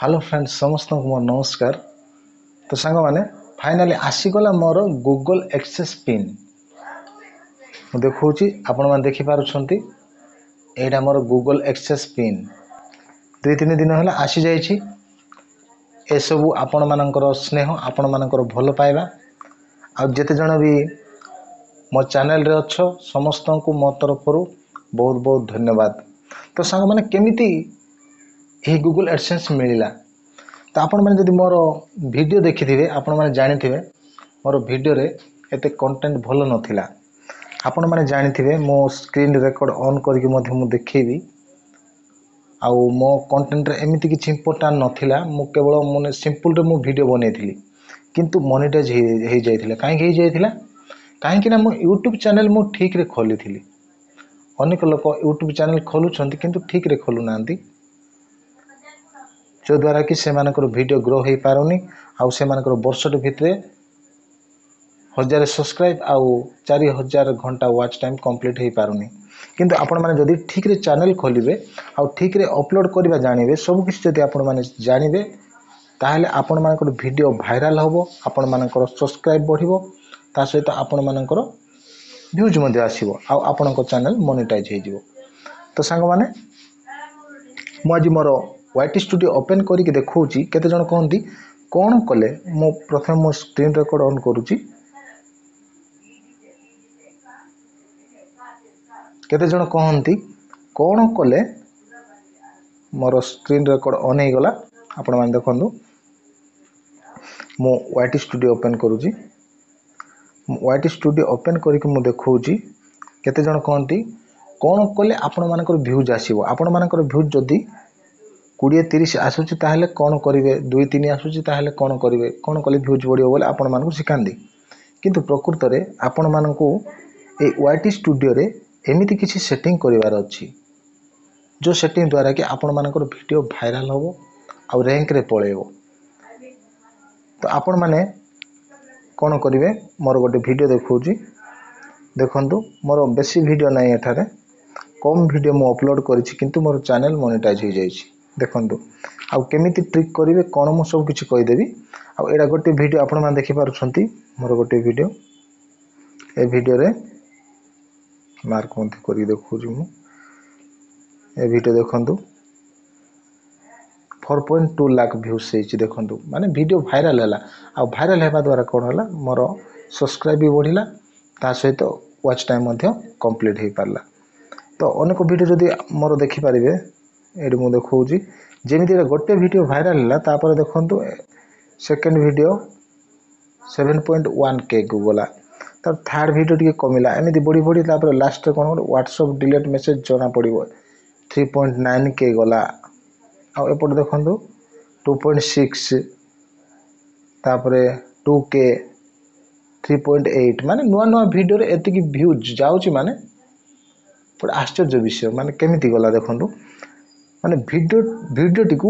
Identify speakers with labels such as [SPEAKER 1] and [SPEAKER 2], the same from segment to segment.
[SPEAKER 1] Hello friends समस्त को मोर नमस्कार। तो सांग माने फाइनाली आसीगला मोर गूगल एक्सेस पिन देखुची आपण माने देखि पारुछंती। एटा मोर गूगल एक्सेस पिन 2-3 दिन होला आसी जाईछि। ए सब आपण मानकर स्नेह आपण मानकर भलो पाइबा आ जेते जण भी मो चैनल रे अच्छो समस्त को मो तरफ बहुत बहुत धन्यवाद। तो सांग माने केमिति यही गूगल एडसेंस मिलिला तो आपण मैंने जदि मोर वीडियो देखि थे आपण मैंने जानी थे मोर वीडियो रे एते कंटेंट भलो नथिला। आपण मैंने जानी थे मो स्क्रीन रिकॉर्ड ऑन करके मध्य मु देखेबी आउ मो कंटेंट रे एमिति किछ इंपोर्टेंट नथिला। मु केवल मने सिंपल रे मु वीडियो बनेइथिली किंतु मोनेटाइज हे जाइथिला। काहे हे जाइथिला काहे कि ना मो YouTube चैनल मु ठीक रे खोली थिली। अनेक लोक YouTube चैनल खोलुछंती किंतु ठीक रे खोलु नांती जो द्वारा कि से मानकर वीडियो ग्रो हो पारुनी आउ से मानकर वर्षट भितर 1000 सब्सक्राइब आउ 4000 घंटा वॉच टाइम कंप्लीट हो पारुनी। किंतु आपण माने जदि ठीक रे चैनल खोलिबे आउ ठीक रे अपलोड करबा जानिबे सब किछ जदि आपण माने जानिबे ताहले आपण मानकर वीडियो वायरल होबो आपण मानकर सब्सक्राइब बढ़िबो ता सहित आपण मानकर व्यूज मध्ये आसीबो आउ आपणको चैनल मोनेटाइज हे जिवो। तो सांग माने मु आज मोर YT स्टूडियो ओपन करके देखौची केते जण कहंती कोन कले मु प्रथम मो स्क्रीन रिकॉर्ड ऑन करूची केते जण कहंती कोन कले मोर स्क्रीन रिकॉर्ड ऑन हे गला। आपण मान देखंतु मु YT स्टूडियो ओपन करूची YT स्टूडियो ओपन करके मु देखौची केते जण कहंती कोन कले आपण मानकर व्यूज आसीबो। आपण मानकर व्यूज जदी 20-30 आसुची ताहले कोन करिवे 2-3 आसुची ताहले कोन करिवे कोन कले व्यूज बढ़ियो बोले आपण मानकु सिखांदी। किंतु प्रकृत रे आपण मानकु ए YT स्टूडियो रे एमिति किछि सेटिंग करिवार अछि जो सेटिंग द्वारा कि आपण मानकर वीडियो वायरल होबो आ रैंक रे पळेबो। तो आपण माने कोन करिवे मोर गोटे वीडियो देखौची देखंतु मोर बेसी वीडियो नै एठारे कम वीडियो मु अपलोड करिछि किंतु मोर चैनल मोनेटाइज हो जाइछि। देखंतु आ केमिति ट्रिक करिवे कोन मु सब किछि कहि देबी। आ एडा गोटे वीडियो आपण मान देखि पारुछंती मोर गोटे वीडियो ए वीडियो रे मार्क मते करि देखौछु मु ए वीडियो देखंतु 4.2 लाख व्यूज सेछि। देखंतु माने वीडियो वायरल हैला आ वायरल हेबा द्वारा कोन होला मोर सब्सक्राइब भी बढ़िला ता सहित वॉच टाइम मध्य कंप्लीट हे पारला। तो अनेक वीडियो जदि मोर देखि पारिबे एडी मु देखौची जेमिति गोटे वीडियो वायरल हैला तापर देखंतु सेकंड वीडियो 7.1k को गला तब थर्ड वीडियो टिके कमिला एमिति बड़ी बड़ी तापर लास्ट रे कोन WhatsApp डिलीट मेसेज जणा पड़िबो 3.9k गला आ एपट देखंतु 2.6 तापर 2k 3.8 माने नुआ नुआ वीडियो रे एतिकी व्यूज जाउची माने पर आश्चर्य विषय माने केमिति गला देखंतु माने वीडियो टिकु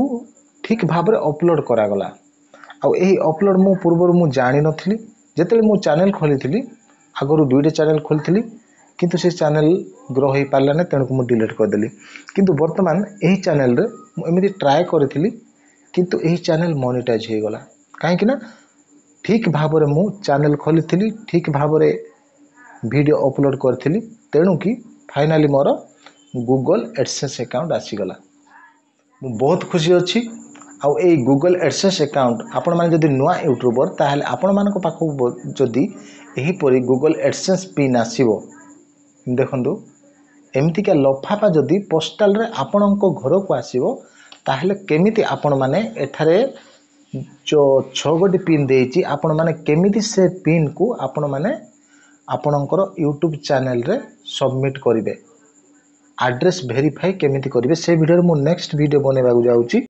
[SPEAKER 1] ठीक भाबरे अपलोड करा गला आ एही अपलोड मु पूर्व मु जानि नथिली। जेतेले मु चैनल खोलिथिली आगरु दुईटा चैनल खोलिथिली किंतु से चैनल ग्रो होई पारला ने तेणु मु डिलीट कर देली। किंतु वर्तमान एही चैनल रे मु एमिति ट्राई करथिली किंतु एही चैनल मोनेटाइज हे गला काहे कि ना ठीक भाबरे मु चैनल खोलिथिली ठीक भाबरे वीडियो अपलोड करथिली तेणु कि फाइनली मोर गूगल एडसेंस अकाउंट आसी गला। मु बहुत खुशी अछि आउ ए गूगल एडसेंस अकाउंट आपण माने जदि नुआ यूट्यूबर ताहले आपण मानको पाखो जदि एही परि गूगल एडसेंस पिन आसीबो देखंतु एमिति का लफाफा जदि पोस्टल रे आपणको घर को आसीबो ताहले केमिति आपण माने एठारे जो 6 गोटी पिन देइची आपण माने केमिति से पिन को आपण माने आपणकर YouTube चैनल रे सबमिट करिवे एड्रेस वेरीफाई केमिति करिवे से वीडियो मु नेक्स्ट वीडियो बनेबा जाउची।